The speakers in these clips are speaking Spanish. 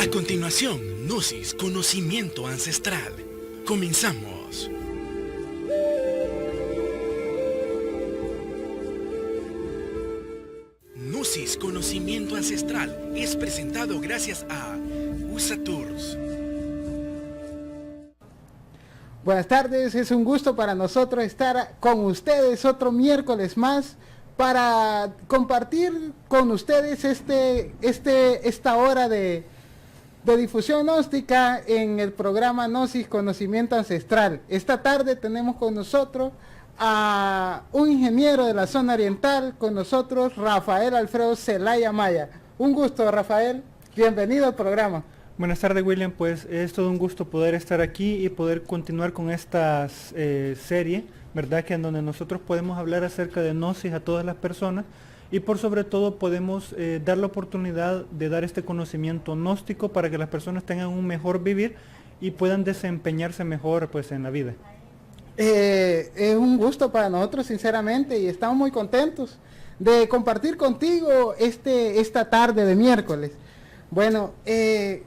A continuación, Gnosis, conocimiento ancestral. Comenzamos. Gnosis, conocimiento ancestral, es presentado gracias a USA Tours. Buenas tardes, es un gusto para nosotros estar con ustedes otro miércoles más para compartir con ustedes esta hora de difusión gnóstica en el programa Gnosis Conocimiento Ancestral. Esta tarde tenemos con nosotros a un ingeniero de la zona oriental, con nosotros Rafael Alfredo Zelaya Maya. Un gusto, Rafael, bienvenido al programa. Buenas tardes, William. Pues es todo un gusto poder estar aquí y poder continuar con esta serie, ¿verdad? Que en donde nosotros podemos hablar acerca de Gnosis a todas las personas y por sobre todo podemos dar la oportunidad de dar este conocimiento gnóstico para que las personas tengan un mejor vivir y puedan desempeñarse mejor pues en la vida. Es un gusto para nosotros, sinceramente, y estamos muy contentos de compartir contigo esta tarde de miércoles. Bueno, ¿qué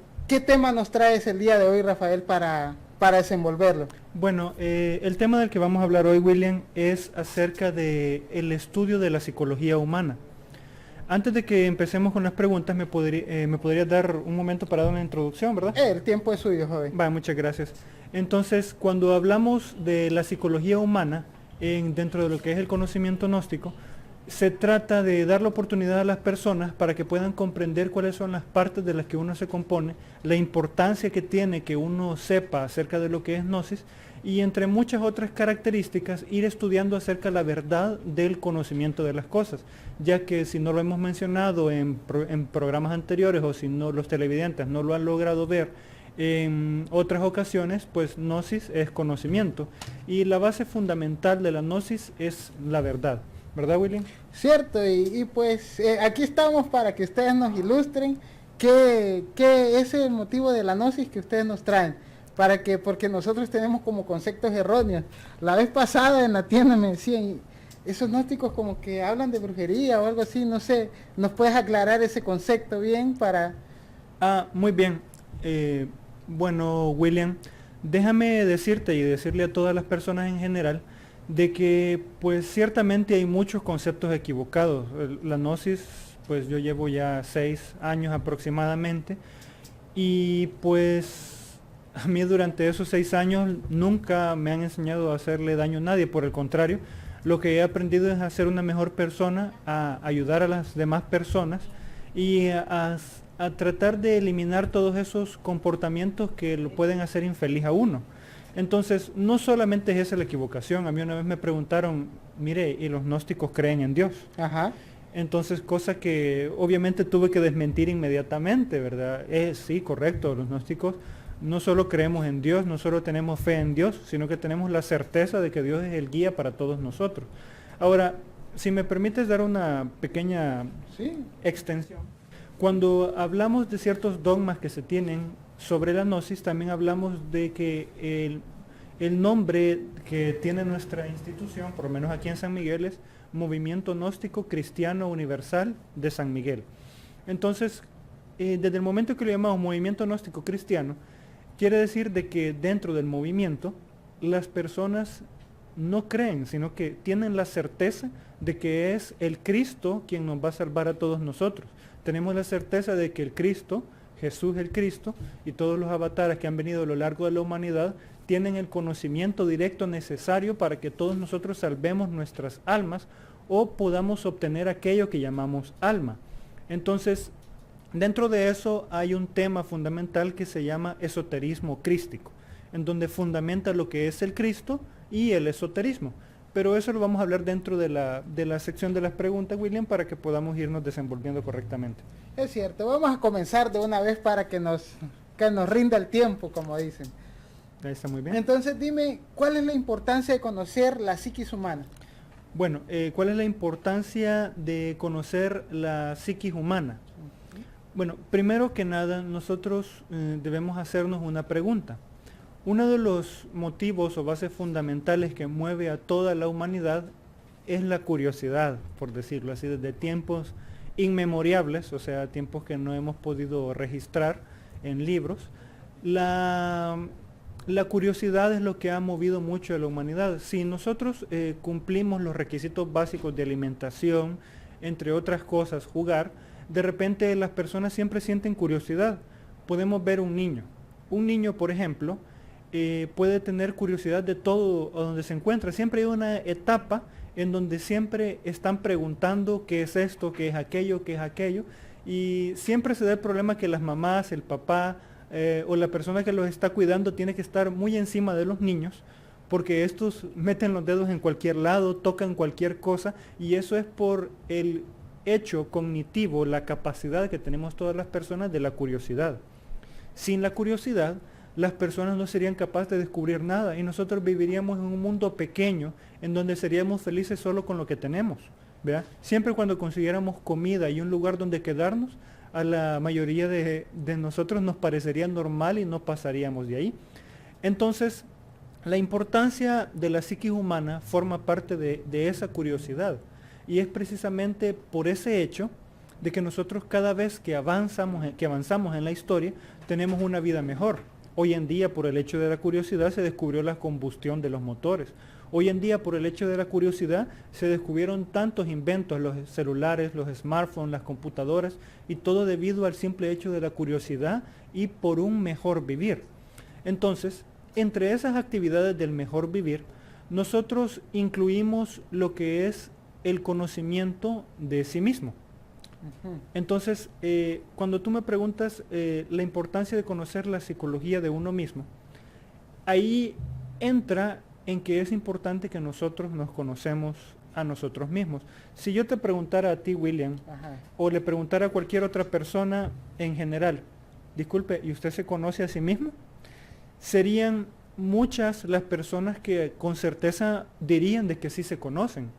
tema nos traes el día de hoy, Rafael, para desenvolverlo? Bueno, el tema del que vamos a hablar hoy, William, es acerca del estudio de la psicología humana. Antes de que empecemos con las preguntas, me podría dar un momento para dar una introducción, ¿verdad? El tiempo es suyo, joven. Va, muchas gracias. Entonces, cuando hablamos de la psicología humana, dentro de lo que es el conocimiento gnóstico, se trata de dar la oportunidad a las personas para que puedan comprender cuáles son las partes de las que uno se compone, la importancia que tiene que uno sepa acerca de lo que es Gnosis y entre muchas otras características ir estudiando acerca de la verdad del conocimiento de las cosas, ya que si no lo hemos mencionado en programas anteriores o si no los televidentes no lo han logrado ver en otras ocasiones, pues Gnosis es conocimiento y la base fundamental de la Gnosis es la verdad. ¿Verdad, William? Cierto, y pues aquí estamos para que ustedes nos ilustren qué es el motivo de la gnosis que ustedes nos traen, porque nosotros tenemos como conceptos erróneos. La vez pasada en la tienda me decían, esos gnósticos como que hablan de brujería o algo así, no sé, ¿nos puedes aclarar ese concepto bien para...? Muy bien. Bueno, William, déjame decirte y decirle a todas las personas en general de que pues ciertamente hay muchos conceptos equivocados. La gnosis, pues yo llevo ya 6 años aproximadamente y pues a mí durante esos 6 años nunca me han enseñado a hacerle daño a nadie, por el contrario, lo que he aprendido es a ser una mejor persona, a ayudar a las demás personas y a tratar de eliminar todos esos comportamientos que lo pueden hacer infeliz a uno. Entonces, no solamente es esa la equivocación. A mí una vez me preguntaron, mire, ¿y los gnósticos creen en Dios? Ajá. Entonces, cosa que obviamente tuve que desmentir inmediatamente, ¿verdad? Sí, correcto, los gnósticos no solo creemos en Dios, no solo tenemos fe en Dios, sino que tenemos la certeza de que Dios es el guía para todos nosotros. Ahora, si me permites dar una pequeña extensión. Cuando hablamos de ciertos dogmas que se tienen sobre la gnosis, también hablamos de que el nombre que tiene nuestra institución, por lo menos aquí en San Miguel, es Movimiento Gnóstico Cristiano Universal de San Miguel. Entonces, desde el momento que lo llamamos Movimiento Gnóstico Cristiano, quiere decir de que dentro del movimiento las personas no creen, sino que tienen la certeza de que es el Cristo quien nos va a salvar a todos nosotros. Tenemos la certeza de que el Cristo, Jesús el Cristo y todos los avatares que han venido a lo largo de la humanidad tienen el conocimiento directo necesario para que todos nosotros salvemos nuestras almas o podamos obtener aquello que llamamos alma. Entonces, dentro de eso hay un tema fundamental que se llama esoterismo crístico, en donde fundamenta lo que es el Cristo y el esoterismo. Pero eso lo vamos a hablar dentro de la sección de las preguntas, William, para que podamos irnos desenvolviendo correctamente. Es cierto, vamos a comenzar de una vez para que nos rinda el tiempo, como dicen. Ahí está muy bien. Entonces dime, ¿cuál es la importancia de conocer la psiquis humana? Bueno, ¿cuál es la importancia de conocer la psiquis humana? Bueno, primero que nada, nosotros debemos hacernos una pregunta. Uno de los motivos o bases fundamentales que mueve a toda la humanidad es la curiosidad, por decirlo así, desde tiempos inmemoriales, o sea, tiempos que no hemos podido registrar, en libros. La curiosidad es lo que ha movido mucho a la humanidad. Si nosotros cumplimos los requisitos básicos de alimentación, entre otras cosas, jugar, de repente las personas siempre sienten curiosidad. Podemos ver un niño. Un niño, por ejemplo, puede tener curiosidad de todo a donde se encuentra. Siempre hay una etapa en donde siempre están preguntando qué es esto, qué es aquello, y siempre se da el problema que las mamás, el papá o la persona que los está cuidando tiene que estar muy encima de los niños, porque estos meten los dedos en cualquier lado, tocan cualquier cosa, y eso es por el hecho cognitivo, la capacidad que tenemos todas las personas de la curiosidad. Sin la curiosidad, las personas no serían capaces de descubrir nada y nosotros viviríamos en un mundo pequeño en donde seríamos felices solo con lo que tenemos, ¿verdad? Siempre cuando consiguiéramos comida y un lugar donde quedarnos, a la mayoría de nosotros nos parecería normal y no pasaríamos de ahí. Entonces, la importancia de la psiquis humana forma parte de esa curiosidad, y es precisamente por ese hecho de que nosotros cada vez que avanzamos en la historia, tenemos una vida mejor. Hoy en día, por el hecho de la curiosidad, se descubrió la combustión de los motores. Hoy en día, por el hecho de la curiosidad, se descubrieron tantos inventos, los celulares, los smartphones, las computadoras, y todo debido al simple hecho de la curiosidad y por un mejor vivir. Entonces, entre esas actividades del mejor vivir, nosotros incluimos lo que es el conocimiento de sí mismo. Entonces, cuando tú me preguntas la importancia de conocer la psicología de uno mismo, ahí entra en que es importante que nosotros nos conocemos a nosotros mismos. Si yo te preguntara a ti, William, o le preguntara a cualquier otra persona en general, disculpe, ¿y usted se conoce a sí mismo? Serían muchas las personas que con certeza dirían de que sí se conocen.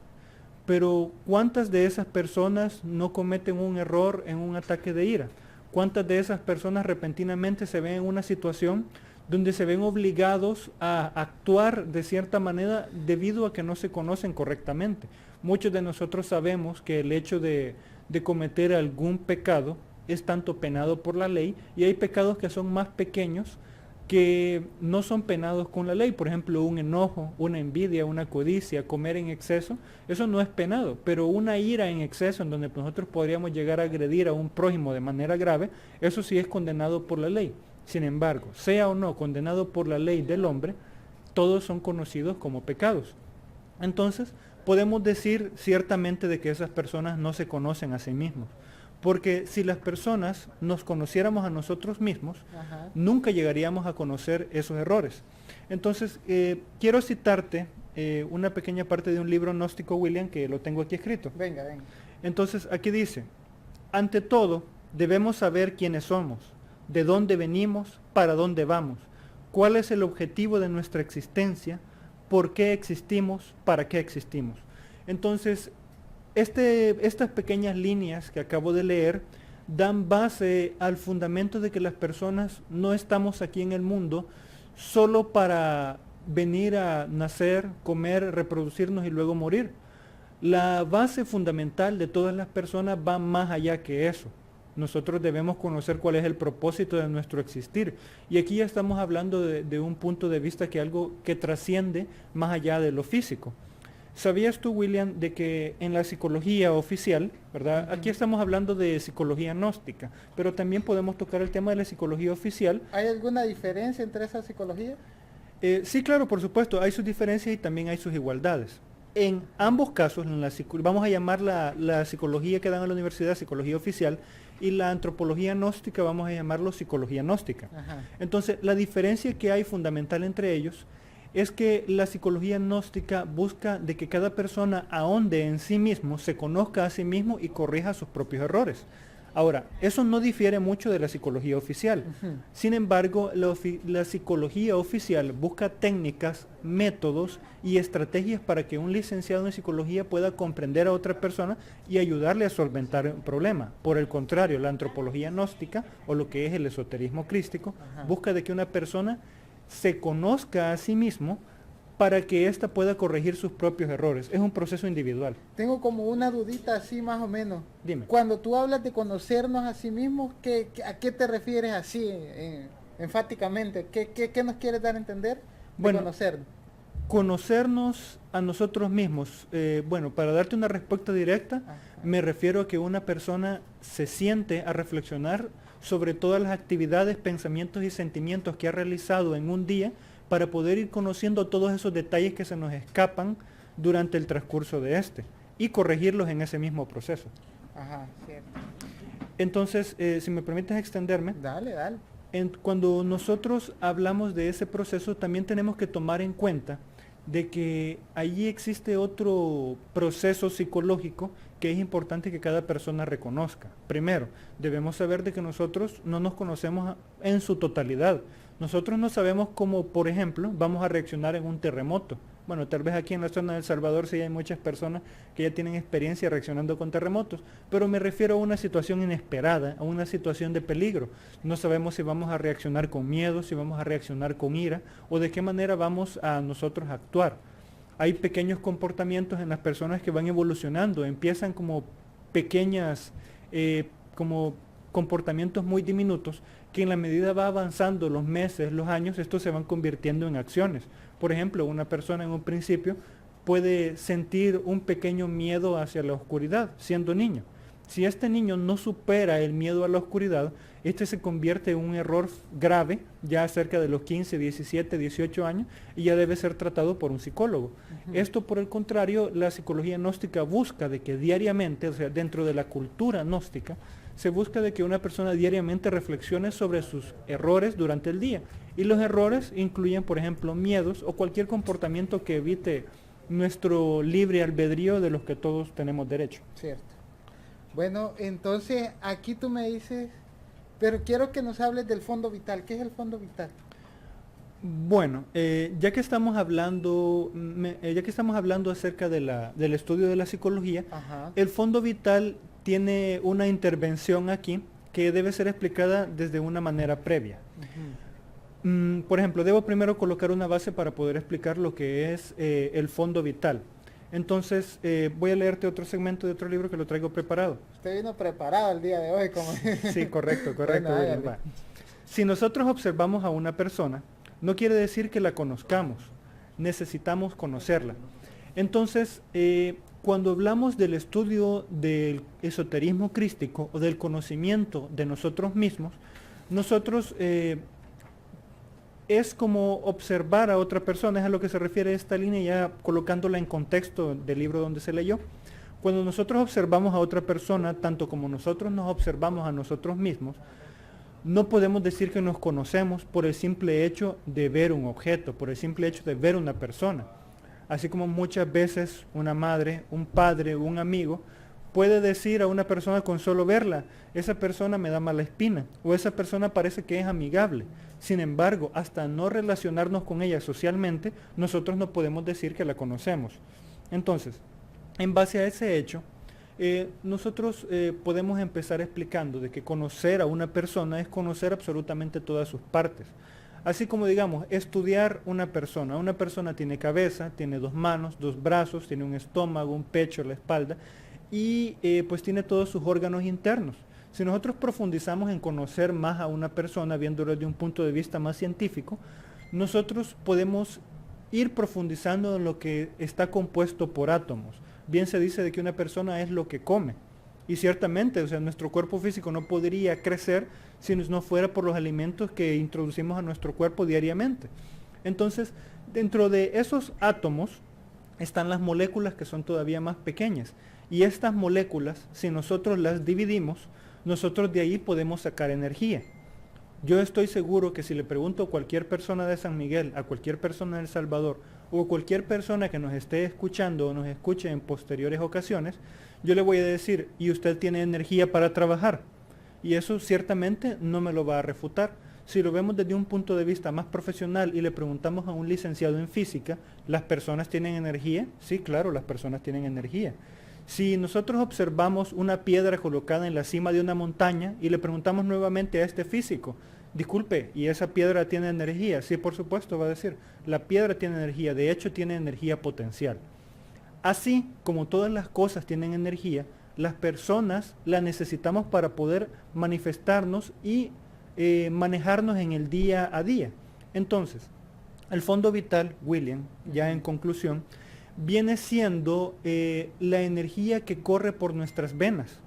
Pero ¿cuántas de esas personas no cometen un error en un ataque de ira? ¿Cuántas de esas personas repentinamente se ven en una situación donde se ven obligados a actuar de cierta manera debido a que no se conocen correctamente? Muchos de nosotros sabemos que el hecho de cometer algún pecado es tanto penado por la ley, y hay pecados que son más pequeños que no son penados con la ley. Por ejemplo, un enojo, una envidia, una codicia, comer en exceso, eso no es penado, pero una ira en exceso en donde nosotros podríamos llegar a agredir a un prójimo de manera grave, eso sí es condenado por la ley. Sin embargo, sea o no condenado por la ley del hombre, todos son conocidos como pecados. Entonces, podemos decir ciertamente de que esas personas no se conocen a sí mismos. Porque si las personas nos conociéramos a nosotros mismos, nunca llegaríamos a conocer esos errores. Entonces, quiero citarte una pequeña parte de un libro gnóstico, William, que lo tengo aquí escrito. Venga. Entonces, aquí dice: ante todo, debemos saber quiénes somos, de dónde venimos, para dónde vamos, cuál es el objetivo de nuestra existencia, por qué existimos, para qué existimos. Entonces, estas pequeñas líneas que acabo de leer dan base al fundamento de que las personas no estamos aquí en el mundo solo para venir a nacer, comer, reproducirnos y luego morir. La base fundamental de todas las personas va más allá que eso. Nosotros debemos conocer cuál es el propósito de nuestro existir. Y aquí ya estamos hablando de un punto de vista que algo que trasciende más allá de lo físico. ¿Sabías tú, William, de que en la psicología oficial, ¿verdad? Aquí estamos hablando de psicología gnóstica, pero también podemos tocar el tema de la psicología oficial. ¿Hay alguna diferencia entre esa psicología? Sí, claro, por supuesto, hay sus diferencias y también hay sus igualdades. En ambos casos, vamos a llamar la psicología que dan en la universidad psicología oficial, y la antropología gnóstica vamos a llamarlo psicología gnóstica. Entonces, la diferencia que hay fundamental entre ellos es que la psicología gnóstica busca de que cada persona ahonde en sí mismo, se conozca a sí mismo y corrija sus propios errores. Ahora, eso no difiere mucho de la psicología oficial. Sin embargo, la psicología oficial busca técnicas, métodos y estrategias para que un licenciado en psicología pueda comprender a otra persona y ayudarle a solventar un problema. Por el contrario, la antropología gnóstica, o lo que es el esoterismo crístico, busca de que una persona se conozca a sí mismo para que ésta pueda corregir sus propios errores. Es un proceso individual. Tengo como una dudita así más o menos. Dime. Cuando tú hablas de conocernos a sí mismos, ¿a qué te refieres así, enfáticamente? ¿Qué nos quieres dar a entender de Bueno, conocernos? Conocernos a nosotros mismos. Bueno, para darte una respuesta directa, Ajá. me refiero a que una persona se siente a reflexionar sobre todas las actividades, pensamientos y sentimientos que ha realizado en un día para poder ir conociendo todos esos detalles que se nos escapan durante el transcurso de este y corregirlos en ese mismo proceso. Ajá, cierto. Entonces, si me permites extenderme, Dale. cuando nosotros hablamos de ese proceso, también tenemos que tomar en cuenta de que allí existe otro proceso psicológico que es importante que cada persona reconozca. Primero, debemos saber de que nosotros no nos conocemos en su totalidad. Nosotros no sabemos cómo, por ejemplo, vamos a reaccionar en un terremoto. Bueno, tal vez aquí en la zona de El Salvador sí hay muchas personas que ya tienen experiencia reaccionando con terremotos, pero me refiero a una situación inesperada, a una situación de peligro. No sabemos si vamos a reaccionar con miedo, si vamos a reaccionar con ira, o de qué manera vamos a nosotros actuar. Hay pequeños comportamientos en las personas que van evolucionando, empiezan como pequeñas, como comportamientos muy diminutos, que en la medida va avanzando los meses, los años, estos se van convirtiendo en acciones. Por ejemplo, una persona en un principio puede sentir un pequeño miedo hacia la oscuridad, siendo niño. Si este niño no supera el miedo a la oscuridad, este se convierte en un error grave, ya cerca de los 15, 17, 18 años, y ya debe ser tratado por un psicólogo. Esto, por el contrario, la psicología gnóstica busca de que diariamente, o sea, dentro de la cultura gnóstica, se busca de que una persona diariamente reflexione sobre sus errores durante el día. Y los errores incluyen, por ejemplo, miedos o cualquier comportamiento que evite nuestro libre albedrío de los que todos tenemos derecho. Cierto. Bueno, entonces aquí tú me dices, pero quiero que nos hables del fondo vital. ¿Qué es el fondo vital? Bueno, ya que estamos hablando acerca del estudio de la psicología, Ajá. el fondo vital tiene una intervención aquí que debe ser explicada desde una manera previa. Por ejemplo, debo primero colocar una base para poder explicar lo que es el fondo vital. Entonces, voy a leerte otro segmento de otro libro que lo traigo preparado. Usted vino preparado el día de hoy. Sí, correcto. Bueno, hágale. Va. Si nosotros observamos a una persona, no quiere decir que la conozcamos, necesitamos conocerla. Entonces, cuando hablamos del estudio del esoterismo crístico o del conocimiento de nosotros mismos, nosotros es como observar a otra persona, es a lo que se refiere esta línea, ya colocándola en contexto del libro donde se leyó. Cuando nosotros observamos a otra persona, tanto como nosotros nos observamos a nosotros mismos, no podemos decir que nos conocemos por el simple hecho de ver un objeto, por el simple hecho de ver una persona. Así como muchas veces una madre, un padre, un amigo puede decir a una persona con solo verla, esa persona me da mala espina, o esa persona parece que es amigable. Sin embargo, hasta no relacionarnos con ella socialmente, nosotros no podemos decir que la conocemos. Entonces, en base a ese hecho, nosotros podemos empezar explicando de que conocer a una persona es conocer absolutamente todas sus partes. Así como, digamos, estudiar una persona tiene cabeza, tiene 2 manos, 2 brazos, tiene un estómago, un pecho, la espalda, y pues tiene todos sus órganos internos. Si nosotros profundizamos en conocer más a una persona, viéndolo desde un punto de vista más científico, nosotros podemos ir profundizando en lo que está compuesto por átomos. Bien se dice de que una persona es lo que come. Y ciertamente, o sea, nuestro cuerpo físico no podría crecer si no fuera por los alimentos que introducimos a nuestro cuerpo diariamente. Entonces, dentro de esos átomos están las moléculas que son todavía más pequeñas. Y estas moléculas, si nosotros las dividimos, nosotros de ahí podemos sacar energía. Yo estoy seguro que si le pregunto a cualquier persona de San Miguel, a cualquier persona de El Salvador, o a cualquier persona que nos esté escuchando o nos escuche en posteriores ocasiones, yo le voy a decir, ¿y usted tiene energía para trabajar? Y eso ciertamente no me lo va a refutar. Si lo vemos desde un punto de vista más profesional y le preguntamos a un licenciado en física, ¿las personas tienen energía? Sí, claro, las personas tienen energía. Si nosotros observamos una piedra colocada en la cima de una montaña y le preguntamos nuevamente a este físico, disculpe, ¿y esa piedra tiene energía? Sí, por supuesto, va a decir, la piedra tiene energía, de hecho tiene energía potencial. Así como todas las cosas tienen energía, las personas la necesitamos para poder manifestarnos y manejarnos en el día a día. Entonces, el fondo vital, William, ya en conclusión, viene siendo la energía que corre por nuestras venas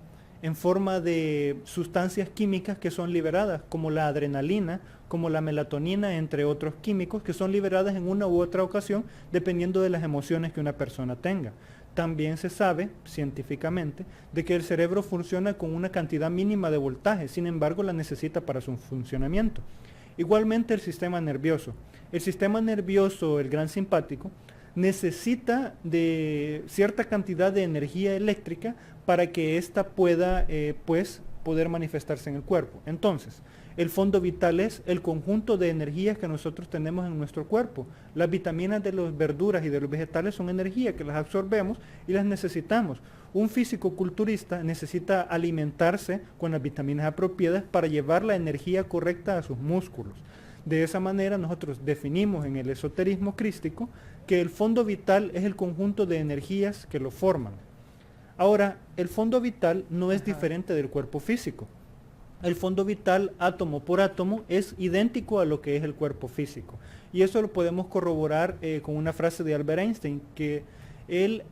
en forma de sustancias químicas que son liberadas, como la adrenalina, como la melatonina, entre otros químicos que son liberadas en una u otra ocasión dependiendo de las emociones que una persona tenga. También se sabe científicamente de que el cerebro funciona con una cantidad mínima de voltaje, sin embargo la necesita para su funcionamiento. Igualmente el sistema nervioso. El sistema nervioso, el gran simpático, necesita de cierta cantidad de energía eléctrica para que ésta pueda poder manifestarse en el cuerpo. Entonces, el fondo vital es el conjunto de energías que nosotros tenemos en nuestro cuerpo. Las vitaminas de las verduras y de los vegetales son energía que las absorbemos y las necesitamos. Un físico-culturista necesita alimentarse con las vitaminas apropiadas para llevar la energía correcta a sus músculos. De esa manera nosotros definimos en el esoterismo crístico que el fondo vital es el conjunto de energías que lo forman. Ahora, el fondo vital no es diferente del cuerpo físico. El fondo vital, átomo por átomo, es idéntico a lo que es el cuerpo físico. Y eso lo podemos corroborar con una frase de Albert Einstein, que él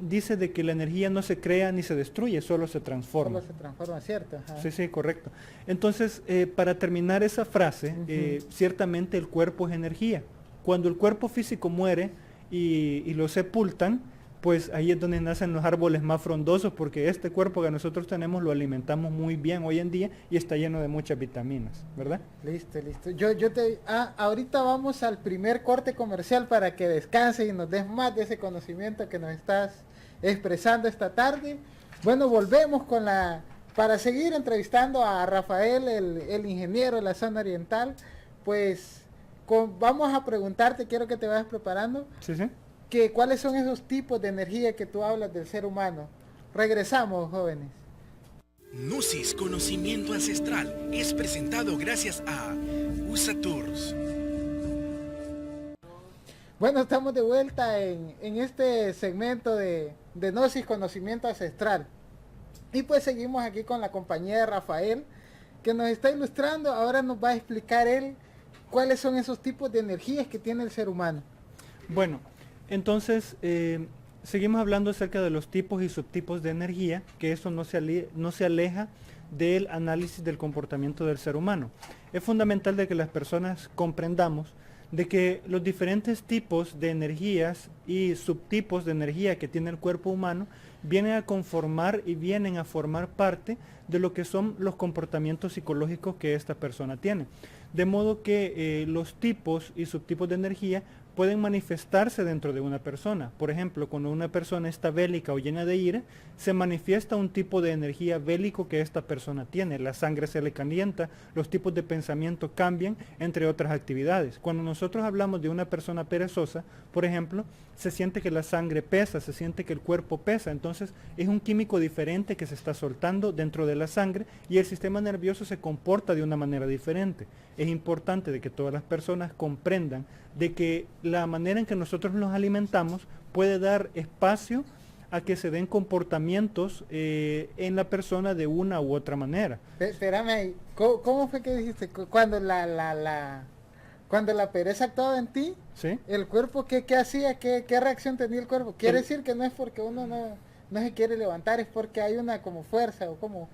dice de que la energía no se crea ni se destruye, solo se transforma. Solo se transforma, ¿cierto? Ajá. Sí, sí, correcto. Entonces, para terminar esa frase, ciertamente el cuerpo es energía. Cuando el cuerpo físico muere y lo sepultan, pues ahí es donde nacen los árboles más frondosos, porque este cuerpo que nosotros tenemos lo alimentamos muy bien hoy en día y está lleno de muchas vitaminas, ¿verdad? Listo, listo. Ahorita vamos al primer corte comercial para que descanses y nos des más de ese conocimiento que nos estás expresando esta tarde. Bueno, volvemos para seguir entrevistando a Rafael, el ingeniero de la zona oriental. Pues vamos a preguntarte, quiero que te vayas preparando. Sí, sí. ¿Cuáles son esos tipos de energía que tú hablas del ser humano? Regresamos, jóvenes. Gnosis Conocimiento Ancestral es presentado gracias a USA Tours. Bueno, estamos de vuelta en este segmento de Gnosis Conocimiento Ancestral. Y pues seguimos aquí con la compañía de Rafael, que nos está ilustrando. Ahora nos va a explicar él cuáles son esos tipos de energías que tiene el ser humano. Bueno, entonces, seguimos hablando acerca de los tipos y subtipos de energía, que eso no se aleja del análisis del comportamiento del ser humano. Es fundamental de que las personas comprendamos de que los diferentes tipos de energías y subtipos de energía que tiene el cuerpo humano vienen a conformar y vienen a formar parte de lo que son los comportamientos psicológicos que esta persona tiene. De modo que los tipos y subtipos de energía pueden manifestarse dentro de una persona. Por ejemplo, cuando una persona está bélica o llena de ira, se manifiesta un tipo de energía bélico que esta persona tiene. La sangre se le calienta, los tipos de pensamiento cambian, entre otras actividades. Cuando nosotros hablamos de una persona perezosa, por ejemplo, se siente que la sangre pesa, se siente que el cuerpo pesa. Entonces, es un químico diferente que se está soltando dentro de la sangre y el sistema nervioso se comporta de una manera diferente. Es importante de que todas las personas comprendan de que la manera en que nosotros nos alimentamos puede dar espacio a que se den comportamientos en la persona de una u otra manera. Espérame ahí, ¿cómo fue que dijiste? Cuando cuando la pereza actuaba en ti, ¿sí? ¿El cuerpo qué hacía? ¿Qué reacción tenía el cuerpo? Quiere decir que no es porque uno no se quiere levantar, es porque hay una como fuerza o cómo.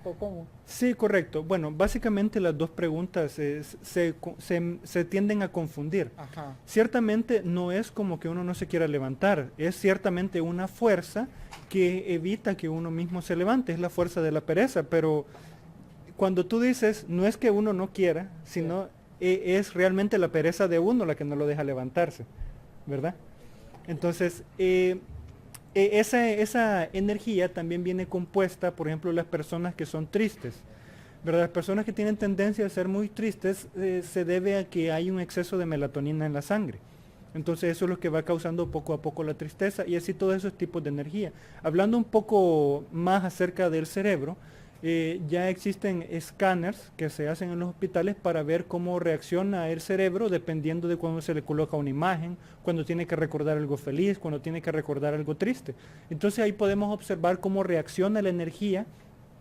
Sí, correcto. Bueno, básicamente las dos preguntas se tienden a confundir. Ajá. Ciertamente no es como que uno no se quiera levantar, es ciertamente una fuerza que evita que uno mismo se levante, es la fuerza de la pereza, pero cuando tú dices, no es que uno no quiera, sino sí, es realmente la pereza de uno la que no lo deja levantarse, ¿verdad? Entonces, esa energía también viene compuesta, por ejemplo, las personas que son tristes, ¿verdad? Las personas que tienen tendencia a ser muy tristes se debe a que hay un exceso de melatonina en la sangre. Entonces eso es lo que va causando poco a poco la tristeza y así todos esos tipos de energía. Hablando un poco más acerca del cerebro, ya existen escáneres que se hacen en los hospitales para ver cómo reacciona el cerebro dependiendo de cuando se le coloca una imagen, cuando tiene que recordar algo feliz, cuando tiene que recordar algo triste. Entonces ahí podemos observar cómo reacciona la energía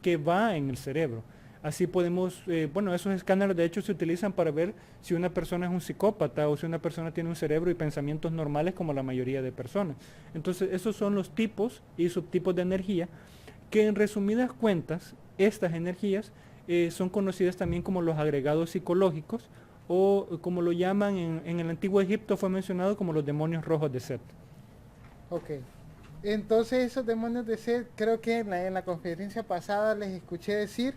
que va en el cerebro. Así podemos, bueno, esos escáneres de hecho se utilizan para ver si una persona es un psicópata o si una persona tiene un cerebro y pensamientos normales como la mayoría de personas. Entonces esos son los tipos y subtipos de energía que en resumidas cuentas, estas energías son conocidas también como los agregados psicológicos o como lo llaman en el antiguo Egipto fue mencionado como los demonios rojos de Set. Ok. Entonces esos demonios de Set, creo que en la conferencia pasada les escuché decir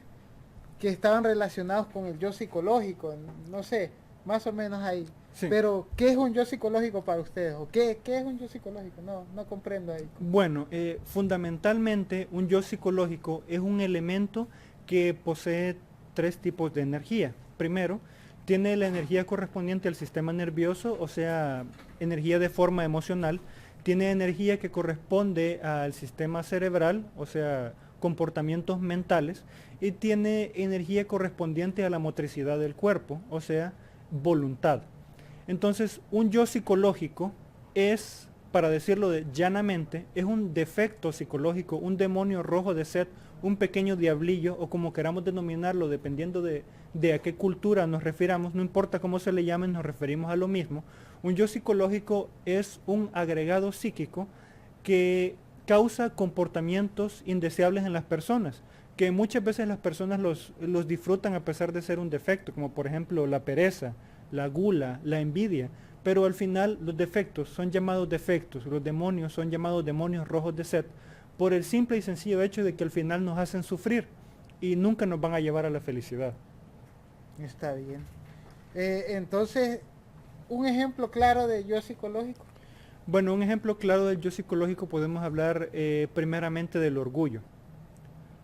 que estaban relacionados con el yo psicológico, no sé, más o menos ahí. Sí. Pero, ¿qué es un yo psicológico para ustedes? ¿O qué es un yo psicológico? No comprendo ahí. Bueno, fundamentalmente un yo psicológico es un elemento que posee tres tipos de energía. Primero, tiene la energía correspondiente al sistema nervioso, o sea, energía de forma emocional. Tiene energía que corresponde al sistema cerebral, o sea, comportamientos mentales. Y tiene energía correspondiente a la motricidad del cuerpo, o sea, voluntad. Entonces, un yo psicológico es, para decirlo llanamente, es un defecto psicológico, un demonio rojo de Set, un pequeño diablillo, o como queramos denominarlo, dependiendo de a qué cultura nos refiramos, no importa cómo se le llamen, nos referimos a lo mismo. Un yo psicológico es un agregado psíquico que causa comportamientos indeseables en las personas, que muchas veces las personas los disfrutan a pesar de ser un defecto, como por ejemplo la pereza, la gula, la envidia, pero al final los defectos son llamados defectos, los demonios son llamados demonios rojos de Set, por el simple y sencillo hecho de que al final nos hacen sufrir y nunca nos van a llevar a la felicidad. Está bien. Entonces, un ejemplo claro de yo psicológico. Bueno, un ejemplo claro del yo psicológico podemos hablar primeramente del orgullo.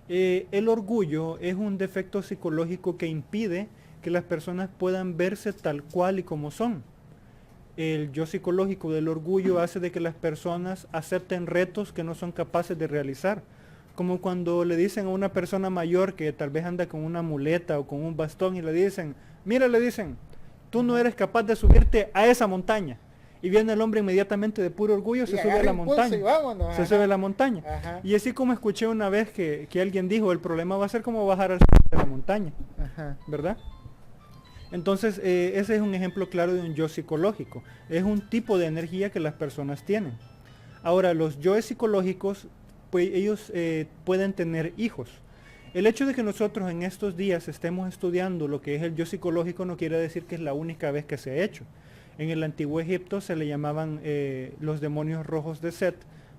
El orgullo es un defecto psicológico que impide que las personas puedan verse tal cual y como son. El yo psicológico del orgullo hace de que las personas acepten retos que no son capaces de realizar. Como cuando le dicen a una persona mayor que tal vez anda con una muleta o con un bastón y le dicen, mira, le dicen, tú no eres capaz de subirte a esa montaña. Y viene el hombre inmediatamente de puro orgullo, se sube a la montaña. Se sube a la montaña. Ajá. Y así como escuché una vez que alguien dijo, el problema va a ser como bajar al de la montaña. Ajá. ¿Verdad? Entonces, ese es un ejemplo claro de un yo psicológico. Es un tipo de energía que las personas tienen. Ahora, los yoes psicológicos, pues ellos pueden tener hijos. El hecho de que nosotros en estos días estemos estudiando lo que es el yo psicológico no quiere decir que es la única vez que se ha hecho. En el antiguo Egipto se le llamaban los demonios rojos de Set,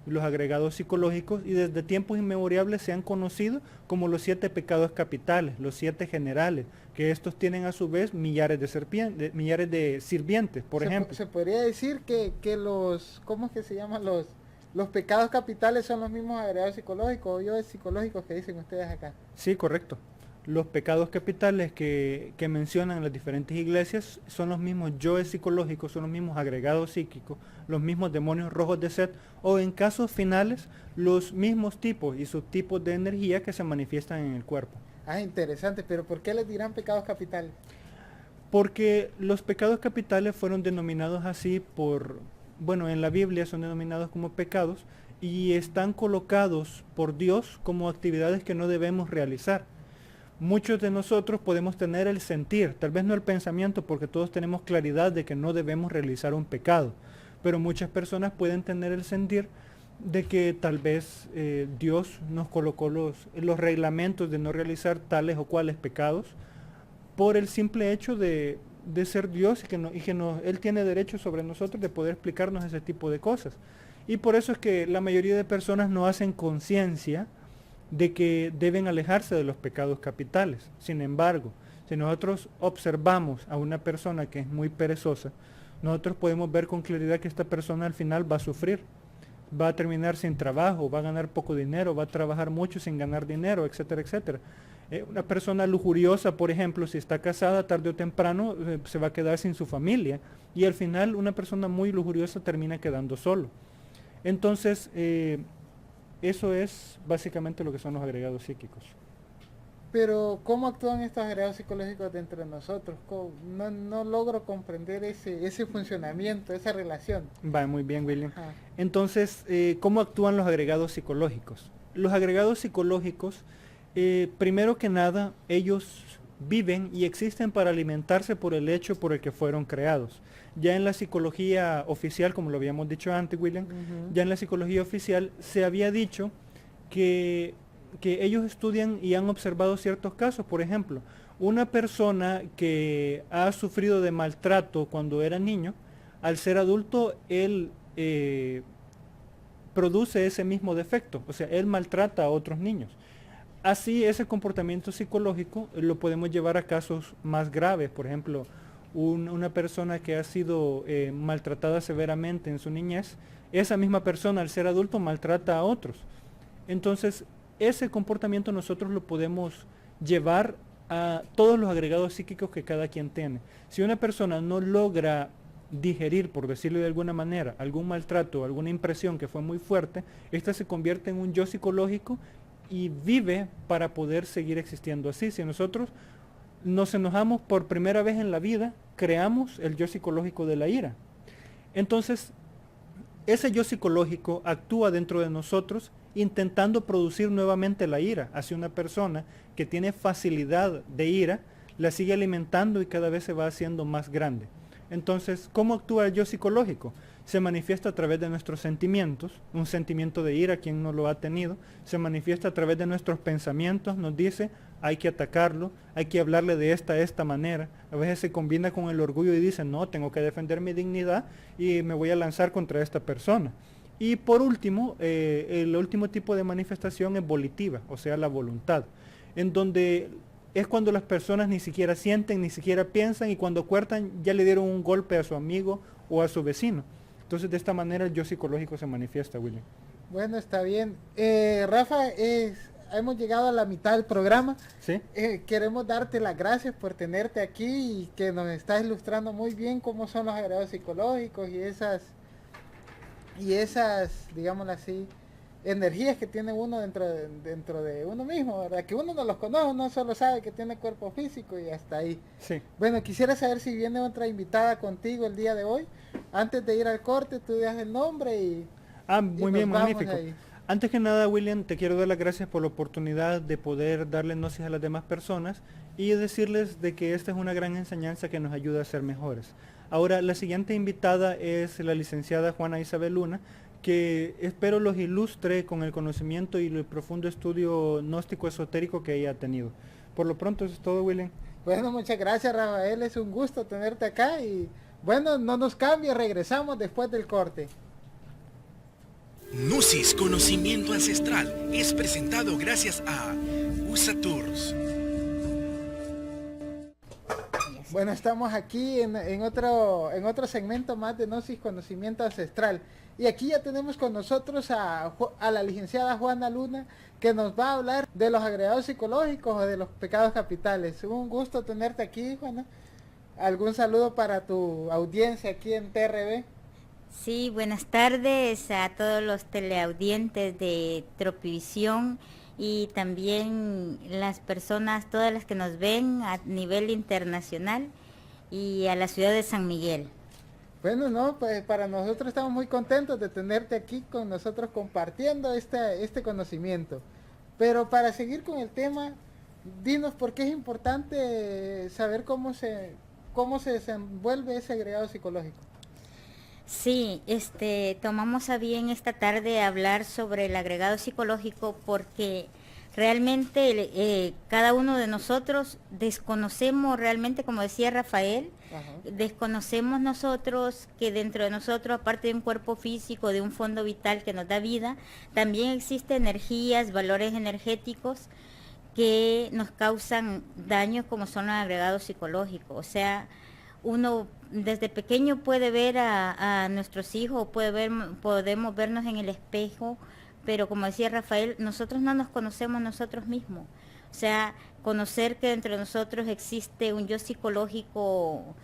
los agregados psicológicos, y desde tiempos inmemoriales se han conocido como los 7 pecados capitales, los 7 generales, que estos tienen a su vez millares de sirvientes, por ejemplo. Se podría decir que los, ¿cómo es que se llaman los pecados capitales son los mismos agregados psicológicos o yo psicológicos que dicen ustedes acá? Sí, correcto. Los pecados capitales que mencionan las diferentes iglesias son los mismos yoes psicológicos, son los mismos agregados psíquicos, los mismos demonios rojos de Set, o en casos finales, los mismos tipos y subtipos de energía que se manifiestan en el cuerpo. Ah, interesante, pero ¿por qué les dirán pecados capitales? Porque los pecados capitales fueron denominados así bueno, en la Biblia son denominados como pecados y están colocados por Dios como actividades que no debemos realizar. Muchos de nosotros podemos tener el sentir, tal vez no el pensamiento, porque todos tenemos claridad de que no debemos realizar un pecado, pero muchas personas pueden tener el sentir de que tal vez Dios nos colocó los reglamentos de no realizar tales o cuales pecados por el simple hecho de ser Dios y que Él tiene derecho sobre nosotros de poder explicarnos ese tipo de cosas. Y por eso es que la mayoría de personas no hacen conciencia de que deben alejarse de los pecados capitales. Sin embargo, si nosotros observamos a una persona que es muy perezosa, nosotros podemos ver con claridad que esta persona al final va a sufrir, va a terminar sin trabajo, va a ganar poco dinero, va a trabajar mucho sin ganar dinero, etcétera, etcétera. Una persona lujuriosa, por ejemplo, si está casada, tarde o temprano se va a quedar sin su familia y al final una persona muy lujuriosa termina quedando solo. Entonces, eso es básicamente lo que son los agregados psíquicos. Pero ¿cómo actúan estos agregados psicológicos dentro de nosotros? No logro comprender ese funcionamiento, esa relación. Va, muy bien, William. Ajá. Entonces, ¿cómo actúan los agregados psicológicos? Los agregados psicológicos, primero que nada, ellos viven y existen para alimentarse por el hecho por el que fueron creados. Ya en la psicología oficial, como lo habíamos dicho antes, William, ya en la psicología oficial se había dicho que ellos estudian y han observado ciertos casos. Por ejemplo, una persona que ha sufrido de maltrato cuando era niño, al ser adulto, él produce ese mismo defecto, o sea, él maltrata a otros niños. Así, ese comportamiento psicológico lo podemos llevar a casos más graves. Por ejemplo, una persona que ha sido maltratada severamente en su niñez, esa misma persona al ser adulto maltrata a otros. Entonces, ese comportamiento nosotros lo podemos llevar a todos los agregados psíquicos que cada quien tiene. Si una persona no logra digerir, por decirlo de alguna manera, algún maltrato, alguna impresión que fue muy fuerte, esta se convierte en un yo psicológico y vive para poder seguir existiendo así. Si nosotros nos enojamos por primera vez en la vida, creamos el yo psicológico de la ira. Entonces, ese yo psicológico actúa dentro de nosotros intentando producir nuevamente la ira hacia una persona que tiene facilidad de ira, la sigue alimentando y cada vez se va haciendo más grande. Entonces, ¿cómo actúa el yo psicológico? Se manifiesta a través de nuestros sentimientos, un sentimiento de ira, quien no lo ha tenido, se manifiesta a través de nuestros pensamientos, nos dice, hay que atacarlo, hay que hablarle de esta manera. A veces se combina con el orgullo y dice, no, tengo que defender mi dignidad y me voy a lanzar contra esta persona. Y por último, el último tipo de manifestación es volitiva, o sea, la voluntad, en donde es cuando las personas ni siquiera sienten, ni siquiera piensan, y cuando acuerdan ya le dieron un golpe a su amigo o a su vecino. Entonces, de esta manera el yo psicológico se manifiesta, William. Bueno, está bien. Rafa, hemos llegado a la mitad del programa. ¿Sí? Queremos darte las gracias por tenerte aquí y que nos estás ilustrando muy bien cómo son los agregados psicológicos y esas, digámoslo así, energías que tiene uno dentro de uno mismo, ¿verdad? Que uno no los conoce, uno solo sabe que tiene cuerpo físico y hasta ahí. Sí. Bueno, quisiera saber si viene otra invitada contigo el día de hoy. Antes de ir al corte, tú das el nombre y... Muy bien, magnífico. Antes que nada, William, te quiero dar las gracias por la oportunidad de poder darle gnosis a las demás personas y decirles de que esta es una gran enseñanza que nos ayuda a ser mejores. Ahora, la siguiente invitada es la licenciada Juana Isabel Luna, que espero los ilustre con el conocimiento y el profundo estudio gnóstico esotérico que ella ha tenido. Por lo pronto, eso es todo, William. Bueno, muchas gracias, Rafael, es un gusto tenerte acá y bueno, no nos cambie, regresamos después del corte. Gnosis, conocimiento ancestral, es presentado gracias a USA Tours. Bueno, estamos aquí en otro segmento más de Gnosis, conocimiento ancestral. Y aquí ya tenemos con nosotros a la licenciada Juana Luna, que nos va a hablar de los agregados psicológicos o de los pecados capitales. Un gusto tenerte aquí, Juana. ¿Algún saludo para tu audiencia aquí en TRB? Sí, buenas tardes a todos los teleaudientes de Tropivisión y también las personas, todas las que nos ven a nivel internacional y a la ciudad de San Miguel. Bueno, no, pues para nosotros estamos muy contentos de tenerte aquí con nosotros compartiendo este conocimiento. Pero para seguir con el tema, dinos por qué es importante saber cómo se desenvuelve ese agregado psicológico. Sí, tomamos a bien esta tarde hablar sobre el agregado psicológico porque realmente cada uno de nosotros desconocemos realmente, como decía Rafael, desconocemos nosotros que dentro de nosotros, aparte de un cuerpo físico, de un fondo vital que nos da vida, también existen energías, valores energéticos que nos causan daños como son los agregados psicológicos. O sea, uno desde pequeño puede ver a nuestros hijos, podemos vernos en el espejo, pero como decía Rafael, nosotros no nos conocemos nosotros mismos. O sea, conocer que dentro de nosotros existe un yo psicológico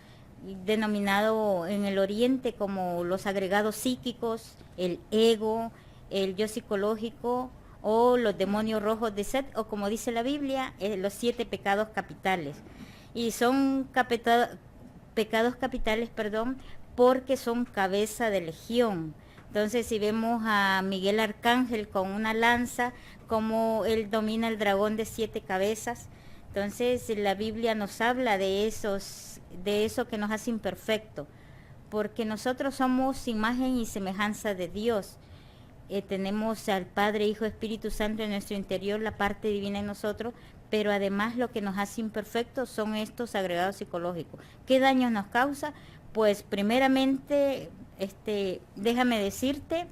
denominado en el oriente como los agregados psíquicos, el ego, el yo psicológico o los demonios rojos de Set, o como dice la Biblia, los 7 pecados capitales. Y son pecados capitales, porque son cabeza de legión. Entonces, si vemos a Miguel Arcángel con una lanza, como él domina el dragón de 7 cabezas, entonces la Biblia nos habla de eso que nos hace imperfectos, porque nosotros somos imagen y semejanza de Dios. Tenemos al Padre, Hijo, Espíritu Santo en nuestro interior, la parte divina en nosotros, pero además lo que nos hace imperfectos son estos agregados psicológicos. ¿Qué daños nos causa? Pues primeramente, déjame decirte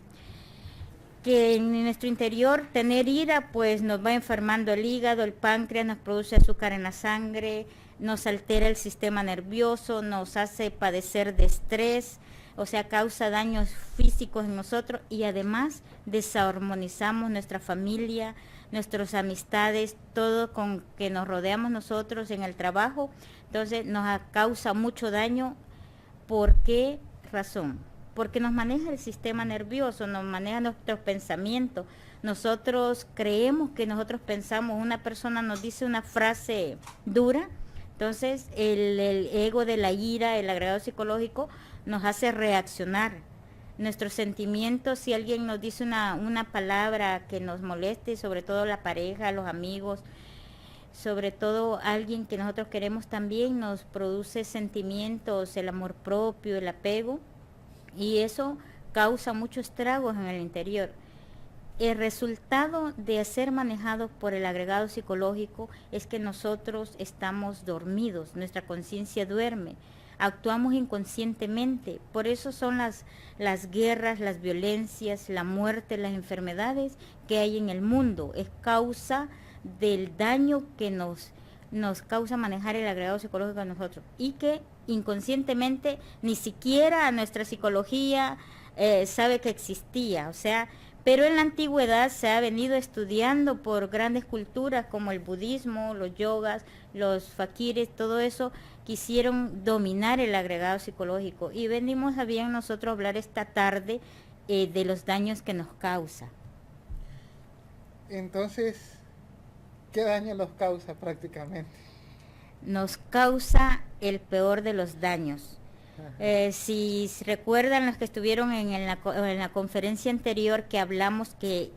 que en nuestro interior tener ira pues nos va enfermando el hígado, el páncreas, nos produce azúcar en la sangre, nos altera el sistema nervioso, nos hace padecer de estrés, o sea, causa daños físicos en nosotros, y además desarmonizamos nuestra familia, nuestras amistades, todo con que nos rodeamos nosotros en el trabajo. Entonces nos causa mucho daño. ¿Por qué razón? Porque nos maneja el sistema nervioso, nos maneja nuestros pensamientos. Nosotros creemos que nosotros pensamos, una persona nos dice una frase dura, entonces el ego de la ira, el agregado psicológico, nos hace reaccionar. Nuestros sentimientos, si alguien nos dice una palabra que nos moleste, sobre todo la pareja, los amigos, sobre todo alguien que nosotros queremos también, nos produce sentimientos, el amor propio, el apego, y eso causa muchos estragos en el interior. El resultado de ser manejados por el agregado psicológico es que nosotros estamos dormidos, nuestra conciencia duerme, actuamos inconscientemente. Por eso son las guerras, las violencias, la muerte, las enfermedades que hay en el mundo. Es causa del daño que nos causa manejar el agregado psicológico a nosotros, y que inconscientemente ni siquiera nuestra psicología sabe que existía. O sea, pero en la antigüedad se ha venido estudiando por grandes culturas como el budismo, los yogas, los fakires, todo eso quisieron dominar el agregado psicológico, y venimos a bien nosotros hablar esta tarde de los daños que nos causa. Entonces, ¿qué daño nos causa prácticamente? Nos causa el peor de los daños. Si recuerdan los que estuvieron en la conferencia anterior, que hablamos que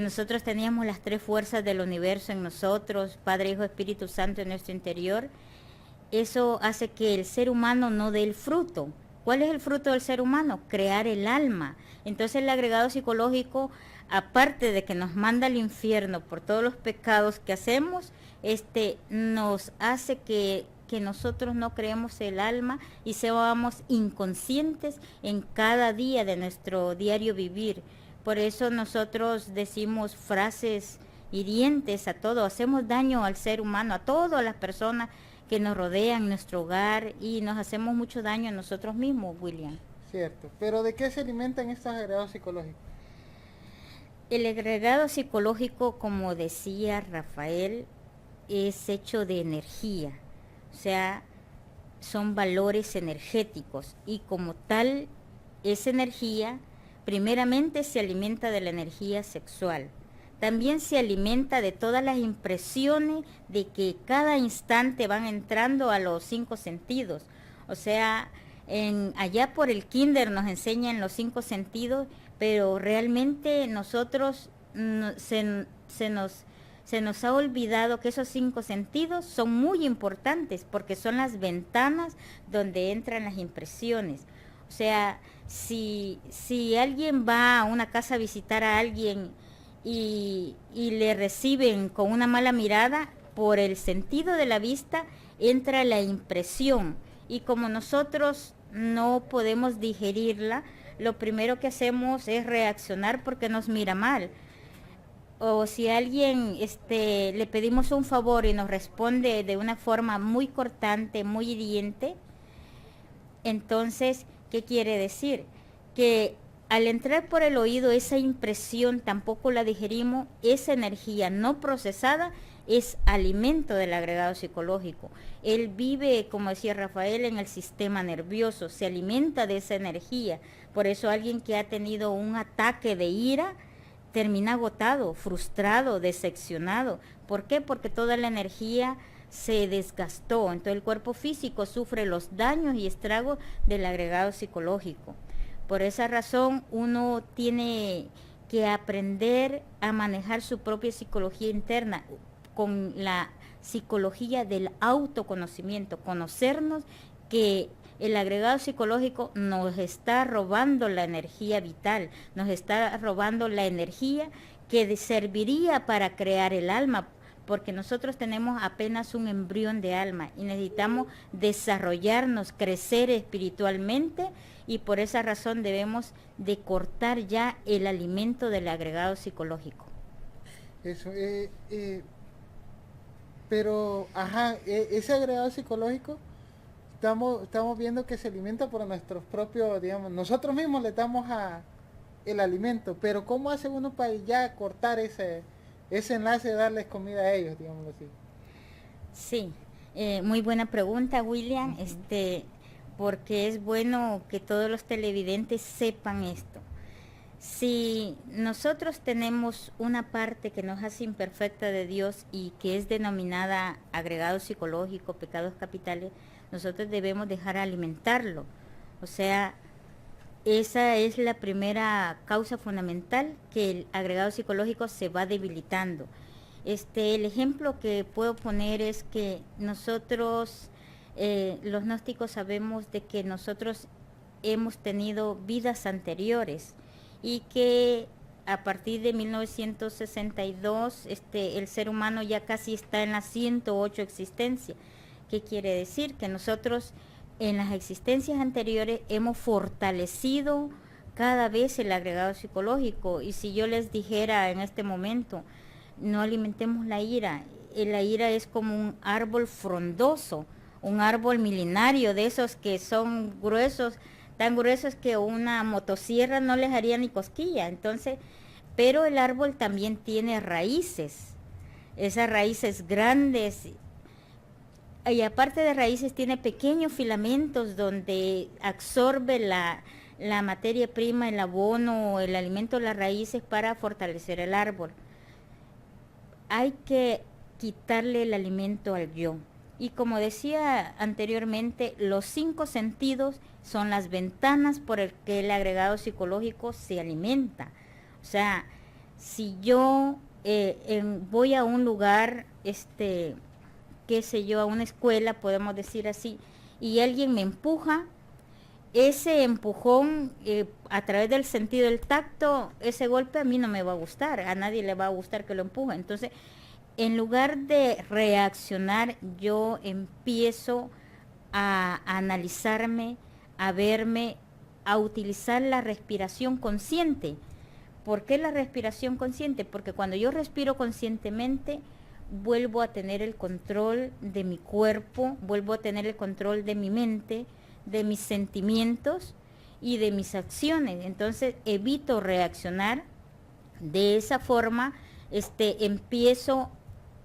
nosotros teníamos las 3 fuerzas del universo en nosotros, Padre, Hijo, Espíritu Santo en nuestro interior, eso hace que el ser humano no dé el fruto. ¿Cuál es el fruto del ser humano? Crear el alma. Entonces el agregado psicológico, aparte de que nos manda al infierno por todos los pecados que hacemos, nos hace que nosotros no creemos el alma y seamos inconscientes en cada día de nuestro diario vivir. Por eso nosotros decimos frases hirientes a todo, hacemos daño al ser humano, a todas las personas que nos rodean en nuestro hogar, y nos hacemos mucho daño a nosotros mismos, William. Cierto, pero ¿de qué se alimentan estos agregados psicológicos? El agregado psicológico, como decía Rafael, es hecho de energía, o sea, son valores energéticos, y como tal, esa energía primeramente se alimenta de la energía sexual. También se alimenta de todas las impresiones de que cada instante van entrando a los 5 sentidos. O sea, allá por el kinder nos enseñan los 5 sentidos, pero realmente nosotros se nos ha olvidado que esos 5 sentidos son muy importantes, porque son las ventanas donde entran las impresiones. O sea, si alguien va a una casa a visitar a alguien y le reciben con una mala mirada, por el sentido de la vista entra la impresión, y como nosotros no podemos digerirla, lo primero que hacemos es reaccionar porque nos mira mal. O si a alguien le pedimos un favor y nos responde de una forma muy cortante, muy hiriente, entonces, ¿qué quiere decir? Que al entrar por el oído esa impresión tampoco la digerimos, esa energía no procesada es alimento del agregado psicológico. Él vive, como decía Rafael, en el sistema nervioso, se alimenta de esa energía. Por eso alguien que ha tenido un ataque de ira termina agotado, frustrado, decepcionado. ¿Por qué? Porque toda la energía se desgastó, entonces el cuerpo físico sufre los daños y estragos del agregado psicológico. Por esa razón uno tiene que aprender a manejar su propia psicología interna con la psicología del autoconocimiento, conocernos que el agregado psicológico nos está robando la energía vital, nos está robando la energía que serviría para crear el alma, porque nosotros tenemos apenas un embrión de alma y necesitamos desarrollarnos, crecer espiritualmente, y por esa razón debemos de cortar ya el alimento del agregado psicológico. Eso, pero, ajá, ese agregado psicológico, estamos viendo que se alimenta por nuestros propios, digamos, nosotros mismos le damos el alimento, pero ¿cómo hace uno para ya cortar ese enlace de darles comida a ellos, digámoslo así? Sí, muy buena pregunta, William, porque es bueno que todos los televidentes sepan esto. Si nosotros tenemos una parte que nos hace imperfecta de Dios y que es denominada agregado psicológico, pecados capitales, nosotros debemos dejar alimentarlo. O sea, esa es la primera causa fundamental, que el agregado psicológico se va debilitando. El ejemplo que puedo poner es que nosotros, los gnósticos, sabemos de que nosotros hemos tenido vidas anteriores y que a partir de 1962 el ser humano ya casi está en las 108 existencias. ¿Qué quiere decir? Que nosotros en las existencias anteriores hemos fortalecido cada vez el agregado psicológico. Y si yo les dijera en este momento, no alimentemos la ira es como un árbol frondoso, un árbol milenario, de esos que son gruesos, tan gruesos que una motosierra no les haría ni cosquilla. Entonces, pero el árbol también tiene raíces, esas raíces grandes, y aparte de raíces tiene pequeños filamentos donde absorbe la materia prima, el abono, el alimento de las raíces para fortalecer el árbol. Hay que quitarle el alimento al yo. Y como decía anteriormente, los 5 sentidos son las ventanas por el que el agregado psicológico se alimenta. O sea, si yo voy a un lugar, qué sé yo, a una escuela, podemos decir así, y alguien me empuja, ese empujón a través del sentido del tacto, ese golpe a mí no me va a gustar, a nadie le va a gustar que lo empuje. Entonces, en lugar de reaccionar, yo empiezo a analizarme, a verme, a utilizar la respiración consciente. ¿Por qué la respiración consciente? Porque cuando yo respiro conscientemente, vuelvo a tener el control de mi cuerpo, vuelvo a tener el control de mi mente, de mis sentimientos y de mis acciones. Entonces evito reaccionar. De esa forma empiezo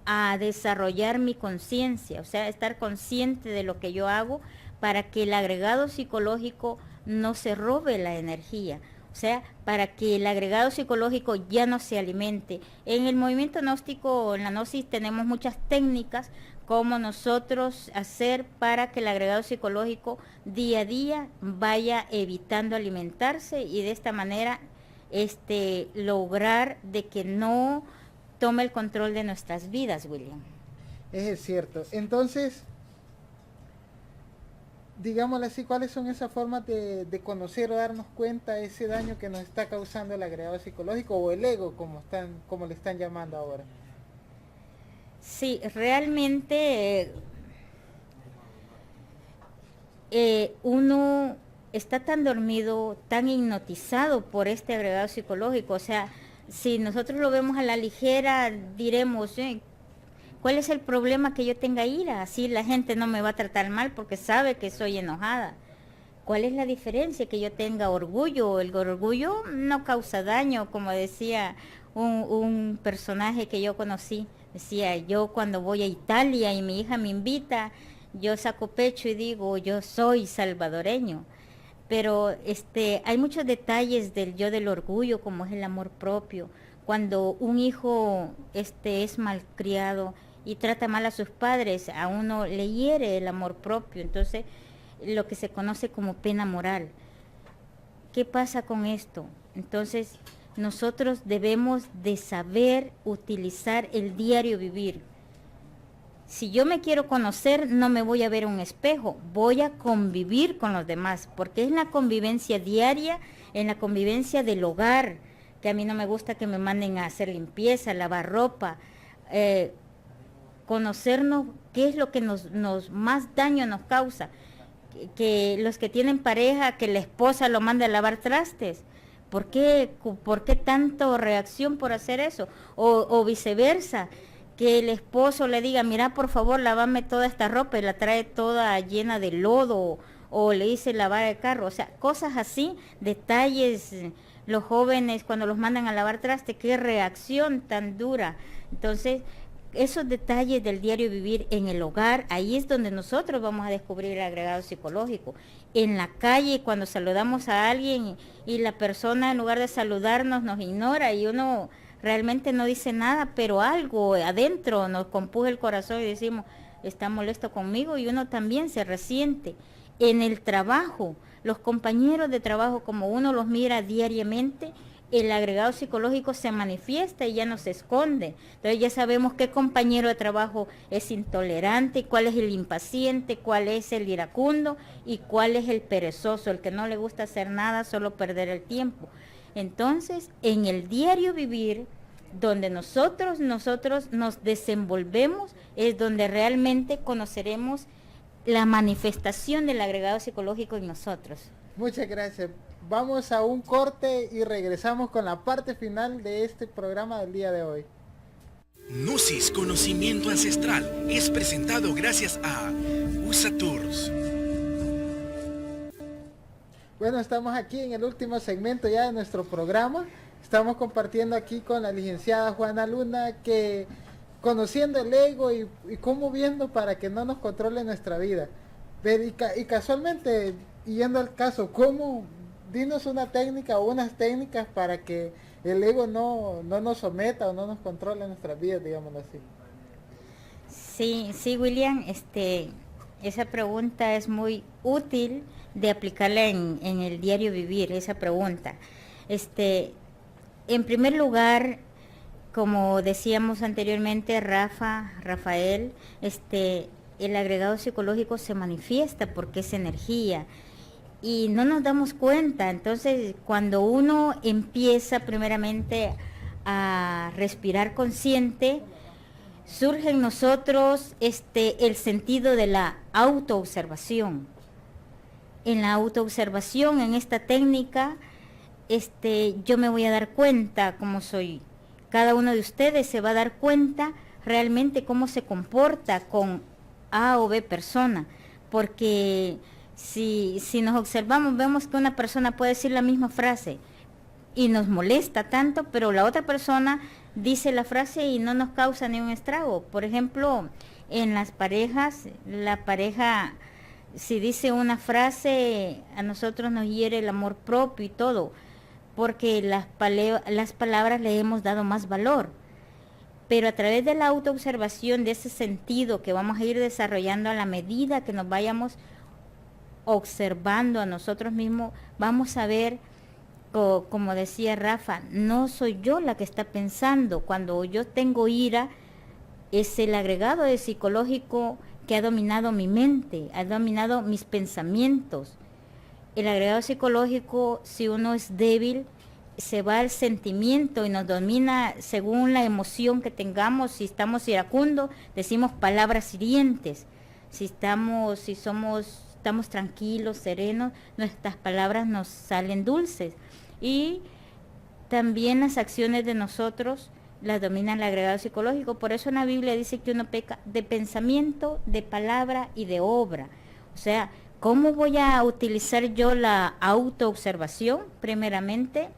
a desarrollar mi conciencia, o sea, estar consciente de lo que yo hago para que el agregado psicológico no se robe la energía. O sea, para que el agregado psicológico ya no se alimente. En el movimiento gnóstico, en la gnosis, tenemos muchas técnicas como nosotros hacer para que el agregado psicológico día a día vaya evitando alimentarse y de esta manera lograr de que no tome el control de nuestras vidas, William. Es cierto. Entonces, digámoslo así, ¿cuáles son esas formas de conocer o darnos cuenta de ese daño que nos está causando el agregado psicológico o el ego, como le están llamando ahora? Sí, realmente uno está tan dormido, tan hipnotizado por este agregado psicológico. O sea, si nosotros lo vemos a la ligera, diremos, ¿cuál es el problema que yo tenga ira? Así la gente no me va a tratar mal porque sabe que soy enojada. ¿Cuál es la diferencia? Que yo tenga orgullo. El orgullo no causa daño, como decía un personaje que yo conocí. Decía, yo cuando voy a Italia y mi hija me invita, yo saco pecho y digo, yo soy salvadoreño. Pero hay muchos detalles del yo del orgullo, como es el amor propio, cuando un hijo es malcriado y trata mal a sus padres, a uno le hiere el amor propio, entonces lo que se conoce como pena moral. ¿Qué pasa con esto? Entonces nosotros debemos de saber utilizar el diario vivir. Si yo me quiero conocer, no me voy a ver un espejo, voy a convivir con los demás, porque es la convivencia diaria, en la convivencia del hogar, que a mí no me gusta que me manden a hacer limpieza, lavar ropa, conocernos qué es lo que nos más daño nos causa, que los que tienen pareja, que la esposa lo mande a lavar trastes. ¿Por qué tanto reacción por hacer eso? O viceversa, que el esposo le diga, mira, por favor, lávame toda esta ropa y la trae toda llena de lodo, o le dice lavar el carro. O sea, cosas así, detalles, los jóvenes cuando los mandan a lavar traste, qué reacción tan dura. Entonces, esos detalles del diario vivir en el hogar, ahí es donde nosotros vamos a descubrir el agregado psicológico. En la calle, cuando saludamos a alguien y la persona en lugar de saludarnos nos ignora y uno realmente no dice nada, pero algo adentro nos compuja el corazón y decimos, está molesto conmigo, y uno también se resiente. En el trabajo, los compañeros de trabajo, como uno los mira diariamente, el agregado psicológico se manifiesta y ya no se esconde. Entonces ya sabemos qué compañero de trabajo es intolerante, cuál es el impaciente, cuál es el iracundo y cuál es el perezoso, el que no le gusta hacer nada, solo perder el tiempo. Entonces, en el diario vivir, donde nosotros nos desenvolvemos, es donde realmente conoceremos la manifestación del agregado psicológico en nosotros. Muchas gracias. Vamos a un corte y regresamos con la parte final de este programa del día de hoy. Gnosis Conocimiento Ancestral es presentado gracias a USA Tours. Bueno, estamos aquí en el último segmento ya de nuestro programa. Estamos compartiendo aquí con la licenciada Juana Luna, que conociendo el ego y cómo viendo para que no nos controle nuestra vida. Y casualmente, yendo al caso, ¿cómo? Dinos una técnica o unas técnicas para que el ego no nos someta o no nos controle nuestras vidas, digámoslo así. Sí, William, esa pregunta es muy útil de aplicarla en el diario vivir, esa pregunta. En primer lugar, como decíamos anteriormente, Rafael, el agregado psicológico se manifiesta porque es energía y no nos damos cuenta. Entonces, cuando uno empieza primeramente a respirar consciente, surge en nosotros el sentido de la autoobservación. En la autoobservación, en esta técnica, yo me voy a dar cuenta cómo soy. Cada uno de ustedes se va a dar cuenta realmente cómo se comporta con A o B persona, porque si nos observamos, vemos que una persona puede decir la misma frase y nos molesta tanto, pero la otra persona dice la frase y no nos causa ni un estrago. Por ejemplo, en las parejas, la pareja, si dice una frase, a nosotros nos hiere el amor propio y todo, porque las palabras le hemos dado más valor. Pero a través de la autoobservación, de ese sentido que vamos a ir desarrollando a la medida que nos vayamos observando a nosotros mismos, vamos a ver, como decía Rafa, no soy yo la que está pensando. Cuando yo tengo ira, es el agregado de psicológico que ha dominado mi mente, ha dominado mis pensamientos. El agregado psicológico, si uno es débil, se va al sentimiento y nos domina según la emoción que tengamos. Si estamos iracundos, decimos palabras hirientes. Si estamos tranquilos, serenos, nuestras palabras nos salen dulces. Y también las acciones de nosotros las domina el agregado psicológico. Por eso en la Biblia dice que uno peca de pensamiento, de palabra y de obra. O sea, ¿cómo voy a utilizar yo la autoobservación? Primeramente,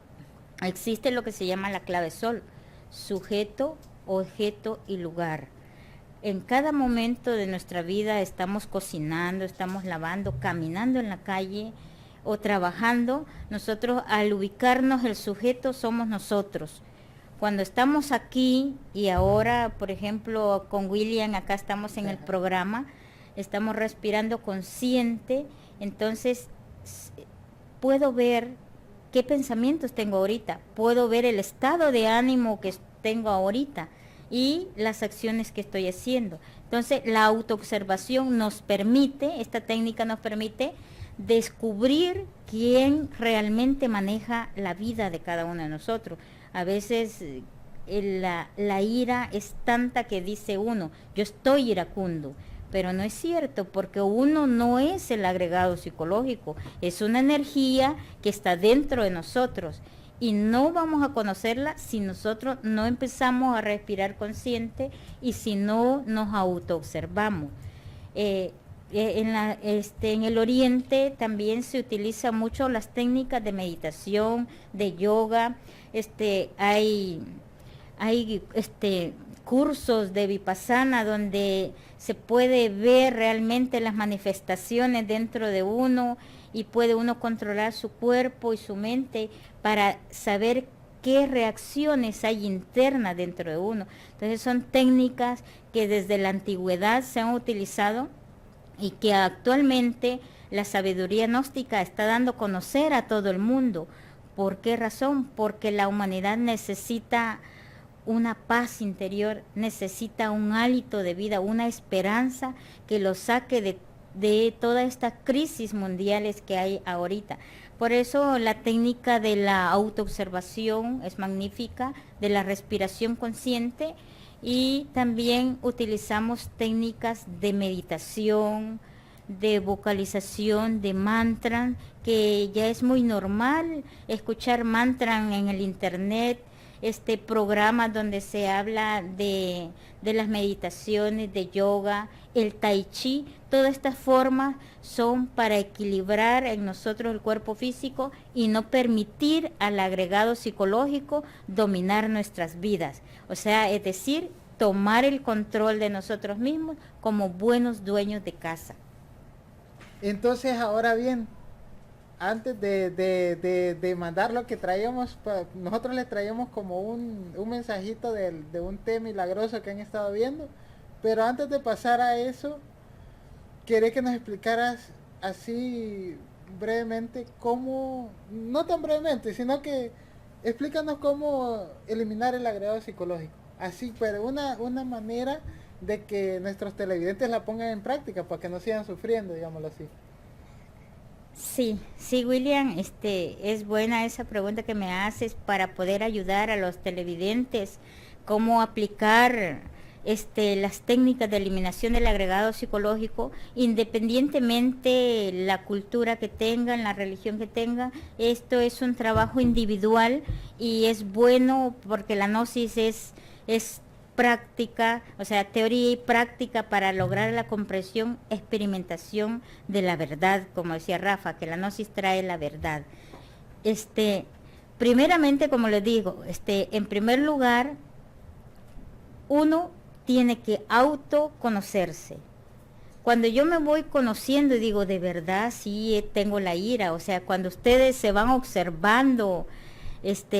existe lo que se llama la clave sol: sujeto, objeto y lugar. En cada momento de nuestra vida estamos cocinando, estamos lavando, caminando en la calle o trabajando. Nosotros, al ubicarnos, el sujeto somos nosotros. Cuando estamos aquí y ahora, por ejemplo, con William, acá estamos en el programa, estamos respirando consciente, entonces puedo ver qué pensamientos tengo ahorita, puedo ver el estado de ánimo que tengo ahorita y las acciones que estoy haciendo. Entonces, la autoobservación nos permite, esta técnica nos permite descubrir quién realmente maneja la vida de cada uno de nosotros. A veces la ira es tanta que dice uno, yo estoy iracundo, pero no es cierto, porque uno no es el agregado psicológico, es una energía que está dentro de nosotros y no vamos a conocerla si nosotros no empezamos a respirar consciente y si no nos autoobservamos. En el oriente también se utilizan mucho las técnicas de meditación, de yoga, hay cursos de vipassana donde se puede ver realmente las manifestaciones dentro de uno y puede uno controlar su cuerpo y su mente para saber qué reacciones hay internas dentro de uno. Entonces son técnicas que desde la antigüedad se han utilizado y que actualmente la sabiduría gnóstica está dando a conocer a todo el mundo. ¿Por qué razón? Porque la humanidad necesita una paz interior, necesita un hálito de vida, una esperanza que lo saque de todas estas crisis mundiales que hay ahorita. Por eso la técnica de la autoobservación es magnífica, de la respiración consciente, y también utilizamos técnicas de meditación, de vocalización, de mantra, que ya es muy normal escuchar mantra en el internet, programas donde se habla de las meditaciones, de yoga, el tai chi. Todas estas formas son para equilibrar en nosotros el cuerpo físico y no permitir al agregado psicológico dominar nuestras vidas. O sea, es decir, tomar el control de nosotros mismos como buenos dueños de casa. Entonces, ahora bien, antes de mandar lo que traíamos, nosotros les traíamos como un mensajito de un té milagroso que han estado viendo, pero antes de pasar a eso, quería que nos explicaras así brevemente cómo, no tan brevemente, sino que explícanos cómo eliminar el agregado psicológico, así, pero una manera de que nuestros televidentes la pongan en práctica para que no sigan sufriendo, digámoslo así. Sí, William, es buena esa pregunta que me haces para poder ayudar a los televidentes cómo aplicar las técnicas de eliminación del agregado psicológico, independientemente la cultura que tengan, la religión que tengan. Esto es un trabajo individual y es bueno porque la gnosis es práctica, o sea, teoría y práctica para lograr la comprensión, experimentación de la verdad, como decía Rafa, que la gnosis trae la verdad. Primeramente, como les digo, en primer lugar, uno tiene que autoconocerse. Cuando yo me voy conociendo y digo, de verdad, sí tengo la ira, o sea, cuando ustedes se van observando,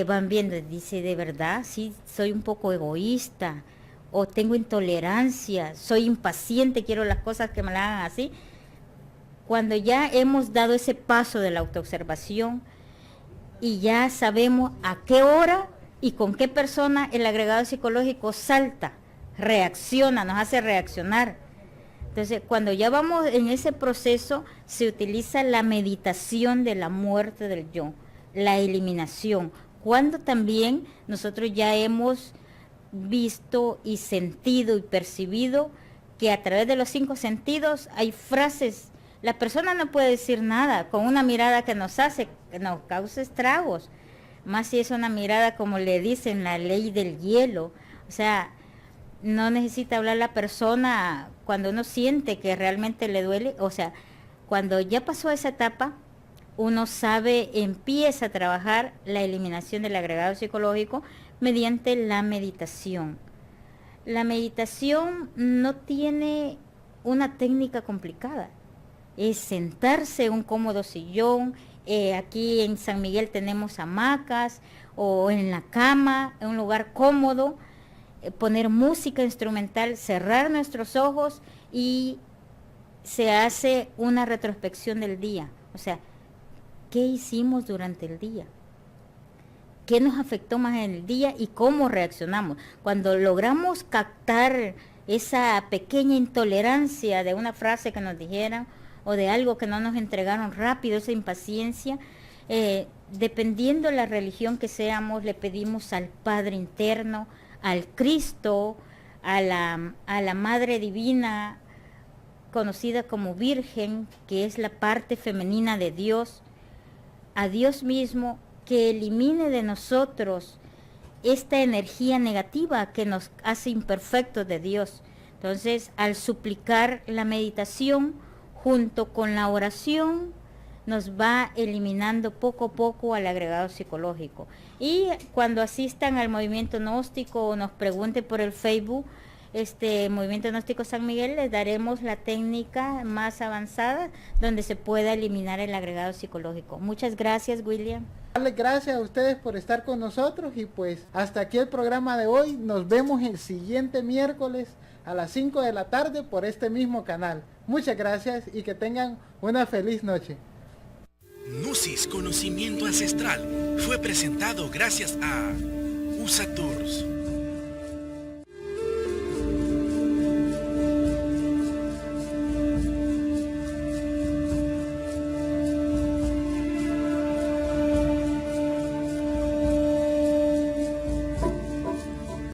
van viendo, dice, de verdad, sí, soy un poco egoísta, o tengo intolerancia, soy impaciente, quiero las cosas que me las hagan así. Cuando ya hemos dado ese paso de la autoobservación y ya sabemos a qué hora y con qué persona el agregado psicológico salta, reacciona, nos hace reaccionar. Entonces, cuando ya vamos en ese proceso, se utiliza la meditación de la muerte del yo, la eliminación, cuando también nosotros ya hemos visto y sentido y percibido que a través de los 5 sentidos hay frases. La persona no puede decir nada con una mirada que nos causa estragos, más si es una mirada como le dicen, la ley del hielo. O sea, no necesita hablar la persona cuando uno siente que realmente le duele. O sea, cuando ya pasó esa etapa, uno sabe, empieza a trabajar la eliminación del agregado psicológico mediante la meditación. La meditación no tiene una técnica complicada. es sentarse en un cómodo sillón. Aquí en San Miguel tenemos hamacas, o en la cama, en un lugar cómodo, poner música instrumental, cerrar nuestros ojos y se hace una retrospección del día. O sea, ¿qué hicimos durante el día? ¿Qué nos afectó más en el día y cómo reaccionamos? Cuando logramos captar esa pequeña intolerancia de una frase que nos dijeran o de algo que no nos entregaron rápido, esa impaciencia, dependiendo de la religión que seamos, le pedimos al Padre interno, al Cristo, a la Madre Divina, conocida como Virgen, que es la parte femenina de Dios, a Dios mismo, que elimine de nosotros esta energía negativa que nos hace imperfectos de Dios. Entonces, al suplicar la meditación junto con la oración, nos va eliminando poco a poco al agregado psicológico. Y cuando asistan al movimiento gnóstico o nos pregunten por el Facebook, Movimiento Gnóstico San Miguel, les daremos la técnica más avanzada donde se pueda eliminar el agregado psicológico. Muchas gracias, William. Darle gracias a ustedes por estar con nosotros y pues hasta aquí el programa de hoy. Nos vemos el siguiente miércoles a las 5 de la tarde por este mismo canal. Muchas gracias y que tengan una feliz noche. Gnosis Conocimiento Ancestral fue presentado gracias a USA Tours.